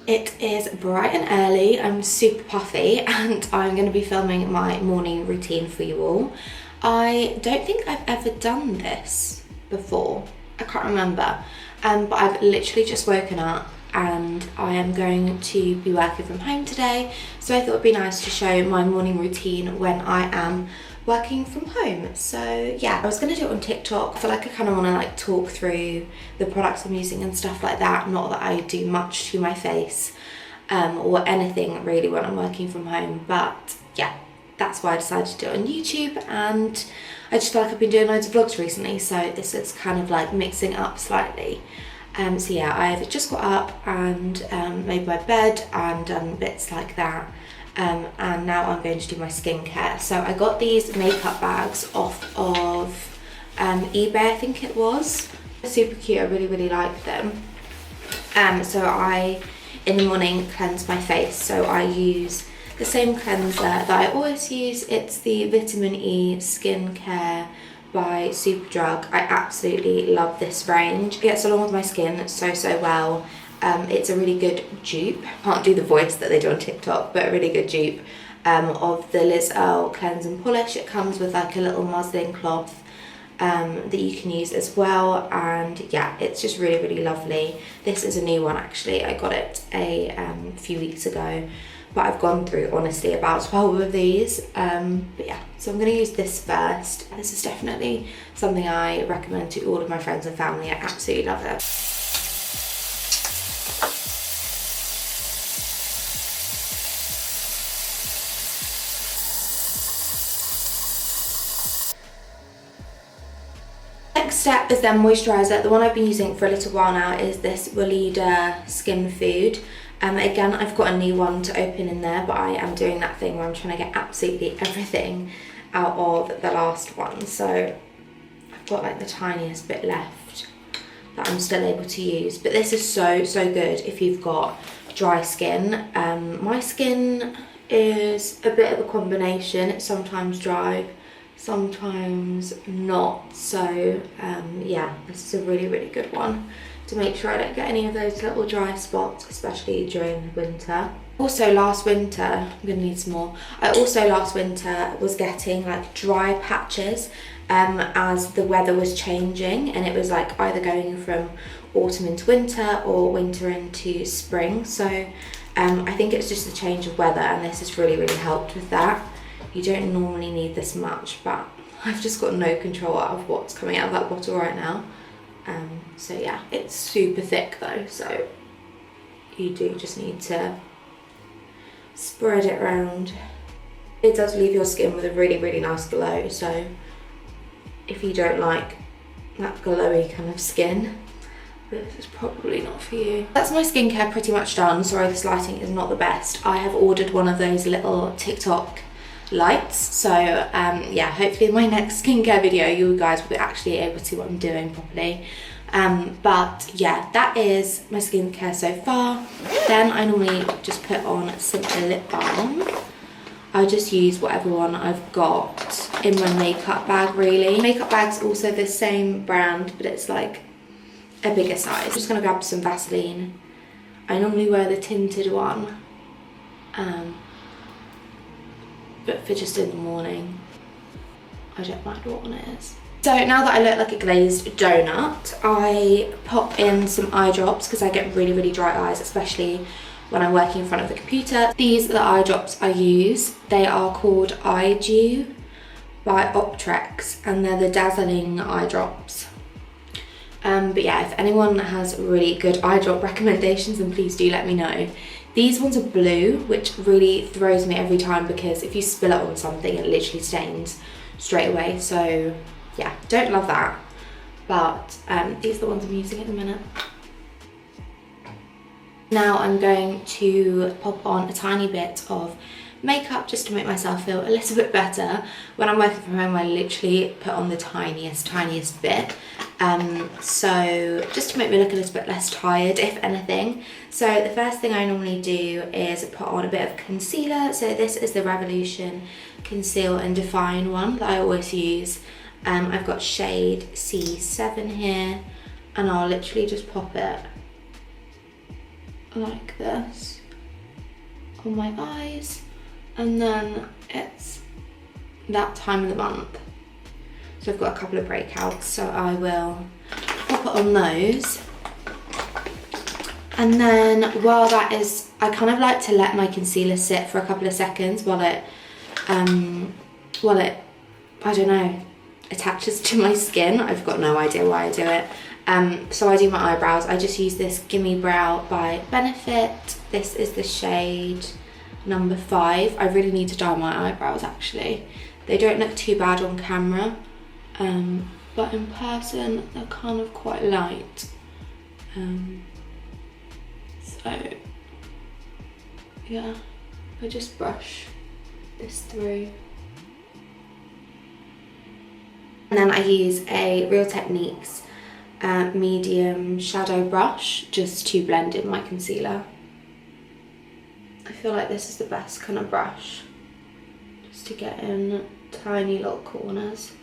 It is bright and early, I'm super puffy, and I'm going to be filming my morning routine for you all. I don't think I've ever done this before, I can't remember, but I've literally just woken up and I am going to be working from home today, so I thought it'd be nice to show my morning routine when I am working from home. So yeah, I was gonna do it on TikTok. I feel like I kind of want to like talk through the products I'm using and stuff like that. Not that I do much to my face or anything really when I'm working from home, but yeah, that's why I decided to do it on YouTube. And I just feel like I've been doing loads of vlogs recently, so this is kind of like mixing up slightly. So yeah, I've just got up and made my bed and done bits like that. And now I'm going to do my skincare. So I got these makeup bags off of eBay, I think it was. Super cute, I really like them. So I, in the morning, cleanse my face. So I use the same cleanser that I always use. It's the Vitamin E Skincare by Superdrug. I absolutely love this range. It gets along with my skin so well. It's a really good dupe. Can't do the voice that they do on TikTok, but a really good dupe of the Liz Earle Cleanse and Polish. It comes with like a little muslin cloth that you can use as well, and yeah, it's just really lovely. This is a new one actually. I got it a few weeks ago, but I've gone through honestly about 12 of these. But yeah, so I'm going to use this first. This is definitely something I recommend to all of my friends and family. I absolutely love it. Next step is then moisturiser. The one I've been using for a little while now is this Weleda Skin Food. Again, I've got a new one to open in there, but I am doing that thing where I'm trying to get absolutely everything out of the last one. So I've got like the tiniest bit left that I'm still able to use. But this is so good if you've got dry skin. My skin is a bit of a combination. It's sometimes dry, sometimes not. So yeah, this is a really good one to make sure I don't get any of those little dry spots, especially during winter. Also last winter, I'm gonna need some more. I also last winter was getting like dry patches as the weather was changing, and it was like either going from autumn into winter or winter into spring. So I think it's just a change of weather, and this has really helped with that. You don't normally need this much, but I've just got no control out of what's coming out of that bottle right now. So yeah, it's super thick though, so you do just need to spread it around. It does leave your skin with a really nice glow, so if you don't like that glowy kind of skin, this is probably not for you. That's my skincare pretty much done. Sorry, this lighting is not the best. I have ordered one of those little TikTok lights, so yeah, hopefully in my next skincare video you guys will be actually able to see what I'm doing properly. But yeah, that is my skincare so far. Then I normally just put on some lip balm. I just use whatever one I've got in my makeup bag really. Makeup bag's also the same brand, but it's like a bigger size. I'm just gonna grab some Vaseline. I normally wear the tinted one, but for just in the morning, I don't mind what one it is. So now that I look like a glazed donut, I pop in some eye drops because I get really dry eyes, especially when I'm working in front of the computer. These are the eye drops I use. They are called Eye Dew by Optrex, and they're the dazzling eye drops. But yeah, if anyone has really good eye drop recommendations, then please do let me know. These ones are blue, which really throws me every time because if you spill it on something, it literally stains straight away. So yeah, don't love that. But these are the ones I'm using at the minute. Now I'm going to pop on a tiny bit of makeup just to make myself feel a little bit better. When I'm working from home, I literally put on the tiniest bit. So just to make me look a little bit less tired, if anything. So the first thing I normally do is put on a bit of concealer. So this is the Revolution Conceal and Define one that I always use. I've got shade C7 here, and I'll literally just pop it like this on my eyes, and then it's that time of the month, so I've got a couple of breakouts, so I will pop it on those. And then while that is, I kind of like to let my concealer sit for a couple of seconds while it I don't know, attaches to my skin. I've got no idea why I do it. So I do my eyebrows. I just use this Gimme Brow by Benefit. This is the shade number 5. I really need to dye my eyebrows actually. They don't look too bad on camera, but in person they're kind of quite light. So yeah, I just brush this through. And then I use a Real Techniques medium shadow brush just to blend in my concealer. I feel like this is the best kind of brush, just to get in tiny little corners.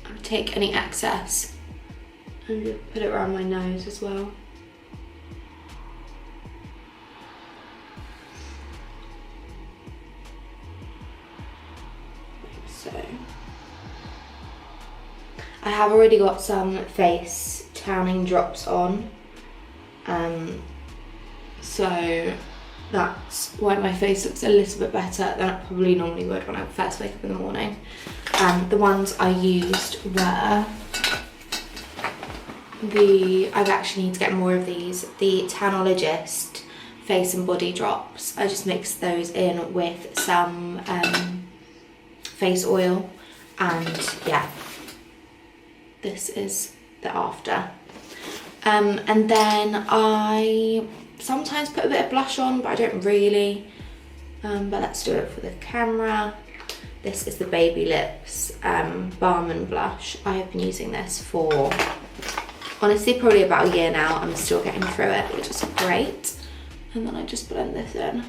I'll take any excess and just put it around my nose as well. So I have already got some face tanning drops on, so that's why my face looks a little bit better than it probably normally would when I first wake up in the morning. The ones I used were I actually need to get more of these, the Tanologist face and body drops. I just mixed those in with some face oil, and yeah, this is the after. And then I sometimes put a bit of blush on, but I don't really, but let's do it for the camera. This is the Baby Lips Balm and Blush. I have been using this for honestly probably about a year now. I'm still getting through it, which is great. And then I just blend this in,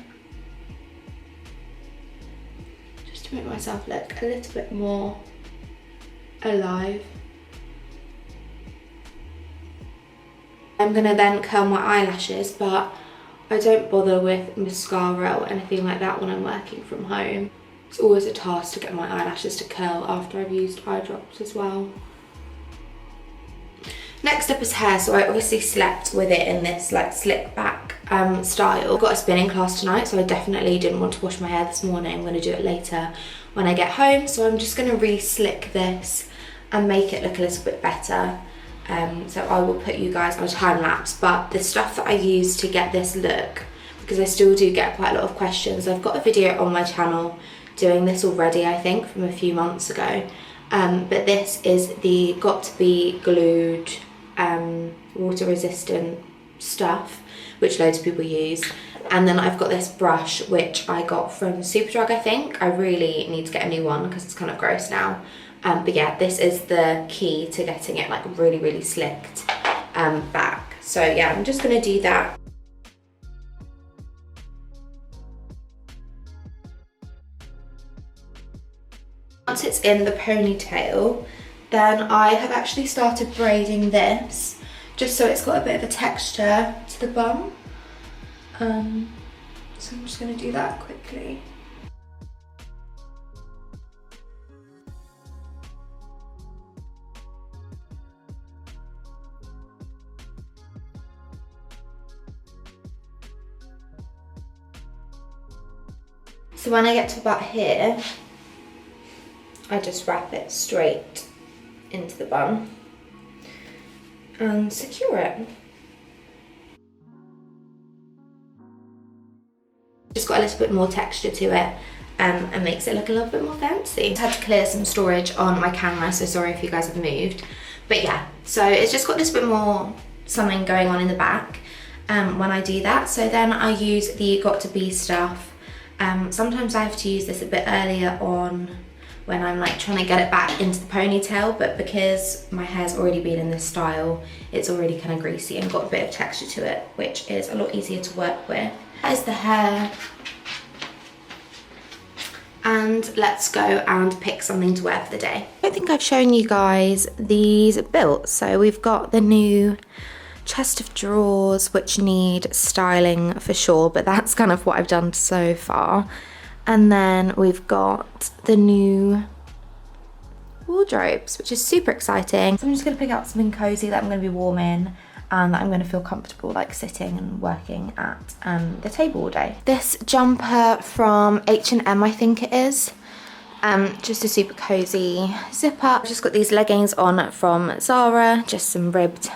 just to make myself look a little bit more alive. I'm gonna then curl my eyelashes, but I don't bother with mascara or anything like that when I'm working from home. It's always a task to get my eyelashes to curl after I've used eye drops as well. Next up is hair. So I obviously slept with it in this like slick back style. I've got a spinning class tonight, so I definitely didn't want to wash my hair this morning. I'm going to do it later when I get home. So I'm just going to re-slick this and make it look a little bit better. So I will put you guys on a time lapse, but the stuff that I use to get this look, because I still do get quite a lot of questions. I've got a video on my channel doing this already, I think, from a few months ago. But this is the Got To Be Glued water resistant stuff, which loads of people use. And then I've got this brush, which I got from Superdrug, I think. I really need to get a new one because it's kind of gross now. But yeah, this is the key to getting it like really, really slicked back. So yeah, I'm just gonna do that. Once it's in the ponytail, then I have actually started braiding this, just so it's got a bit of a texture to the bun. So I'm just gonna do that quickly. So when I get to about here, I just wrap it straight into the bun and secure it. Just got a little bit more texture to it and makes it look a little bit more fancy. I had to clear some storage on my camera, so sorry if you guys have moved. But yeah, so it's just got this bit more something going on in the back when I do that. So then I use the Got To Be stuff. Sometimes I have to use this a bit earlier on when I'm like trying to get it back into the ponytail, but because my hair's already been in this style, it's already kind of greasy and got a bit of texture to it, which is a lot easier to work with. That is the hair and let's go and pick something to wear for the day. I don't think I've shown you guys these built. So we've got the new chest of drawers, which need styling for sure, but that's kind of what I've done so far. And then we've got the new wardrobes, which is super exciting. So I'm just going to pick out something cozy that I'm going to be warm in and that I'm going to feel comfortable like sitting and working at the table all day. This jumper from H&M, I think it is. Just a super cozy zipper. I've just got these leggings on from Zara, just some ribbed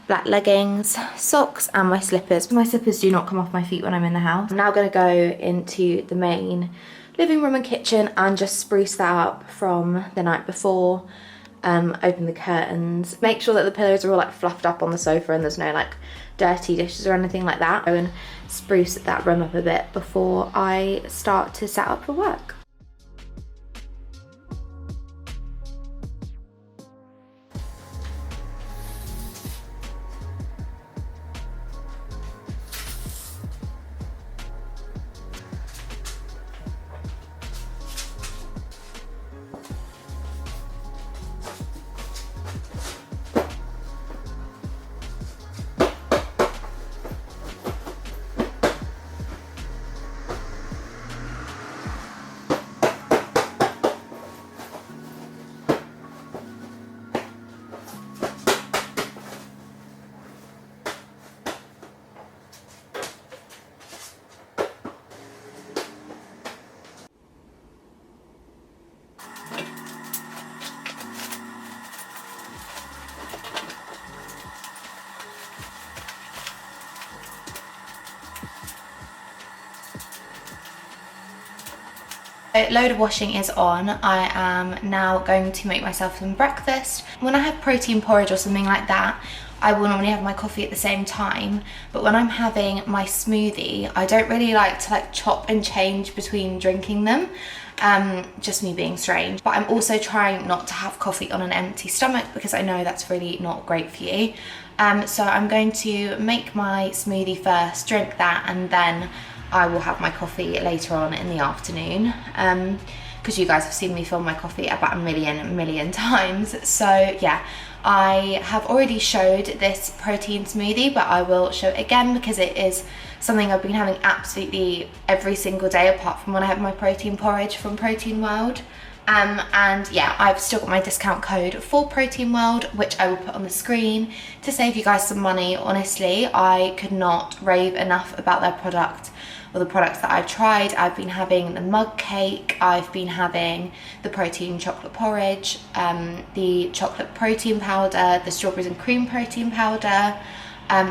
black leggings, socks and my slippers. My slippers do not come off my feet when I'm in the house. I'm now going to go into the main living room and kitchen and just spruce that up from the night before. Open the curtains, make sure that the pillows are all like fluffed up on the sofa and there's no like dirty dishes or anything like that. And spruce that room up a bit before I start to set up for work. Load of washing is on. I am now going to make myself some breakfast. When I have protein porridge or something like that, I will normally have my coffee at the same time, but when I'm having my smoothie, I don't really like to chop and change between drinking them. Just me being strange. But I'm also trying not to have coffee on an empty stomach because I know that's really not great for you. So I'm going to make my smoothie first, drink that, and then I will have my coffee later on in the afternoon, because you guys have seen me film my coffee about a million times. So yeah, I have already showed this protein smoothie, but I will show it again because it is something I've been having absolutely every single day apart from when I have my protein porridge from Protein World. And yeah, I've still got my discount code for Protein World, which I will put on the screen to save you guys some money. Honestly, I could not rave enough about their product, or the products that I've tried. I've been having the mug cake, I've been having the protein chocolate porridge, the chocolate protein powder, the strawberries and cream protein powder.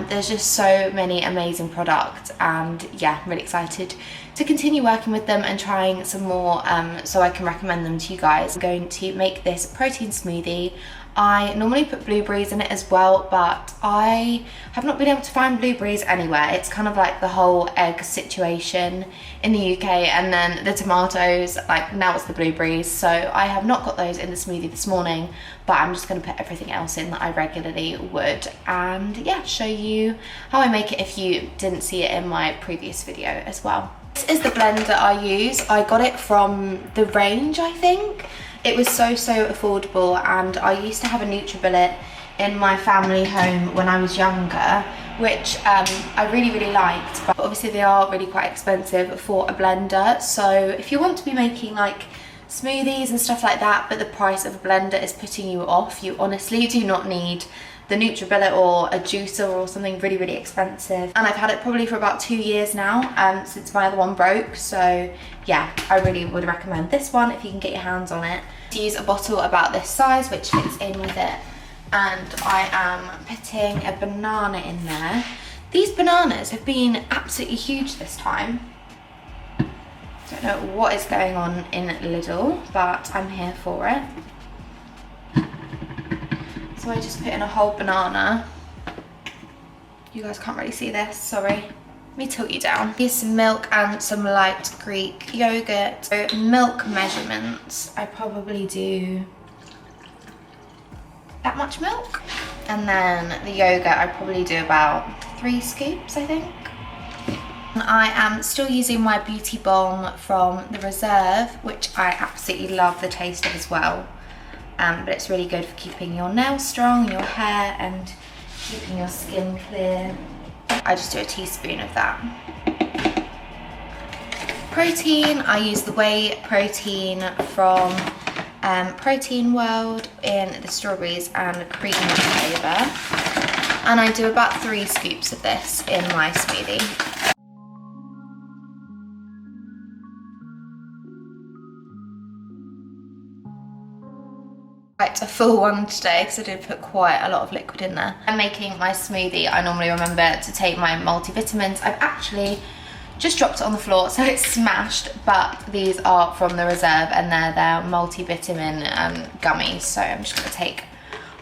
There's just so many amazing products, and yeah, I'm really excited to continue working with them and trying some more, so I can recommend them to you guys. I'm going to make this protein smoothie. I normally put blueberries in it as well, but I have not been able to find blueberries anywhere. It's kind of like the whole egg situation in the UK, and then the tomatoes, like now it's the blueberries. So I have not got those in the smoothie this morning, but I'm just going to put everything else in that I regularly would, and yeah, show you how I make it if you didn't see it in my previous video as well. This is the blender I use. I got it from the Range, I think. It was so affordable, and I used to have a NutriBullet in my family home when I was younger, which I really liked, but obviously they are really quite expensive for a blender. So if you want to be making like smoothies and stuff like that, but the price of a blender is putting you off, you honestly do not need the NutriBullet or a juicer or something really expensive. And I've had it probably for about 2 years now, since my other one broke. So yeah, I really would recommend this one if you can get your hands on it. To use a bottle about this size, which fits in with it, and I am putting a banana in there. These bananas have been absolutely huge this time. Don't know what is going on in Lidl, but I'm here for it. So I just put in a whole banana. You guys can't really see this, sorry. Let me tilt you down. Here's some milk and some light Greek yogurt. So milk measurements, I probably do that much milk. And then the yogurt, I probably do about 3 scoops, I think. I am still using my beauty balm from the Reserve, which I absolutely love the taste of as well. But it's really good for keeping your nails strong, your hair, and keeping your skin clear. I just do a teaspoon of that. Protein, I use the whey protein from Protein World in the strawberries and cream flavour. And I do about 3 scoops of this in my smoothie. Quite a full one today because I did put quite a lot of liquid in there. I'm making my smoothie. I normally remember to take my multivitamins. I've actually just dropped it on the floor, so it's smashed, but these are from the Reserve and they're their multivitamin gummies. So I'm just gonna take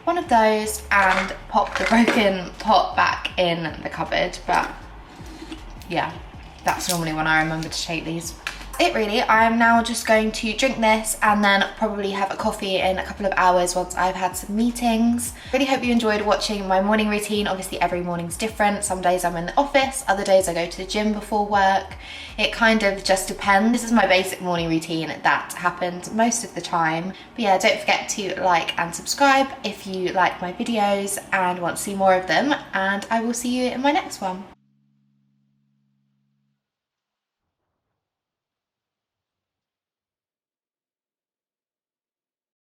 one of those and pop the broken pot back in the cupboard. But yeah, that's normally when I remember to take these. It really, I'm now just going to drink this and then probably have a coffee in a couple of hours once I've had some meetings. Really hope you enjoyed watching my morning routine. Obviously every morning's different. Some days I'm in the office, other days I go to the gym before work. It kind of just depends. This is my basic morning routine that happens most of the time. But yeah, don't forget to like and subscribe if you like my videos and want to see more of them, and I will see you in my next one.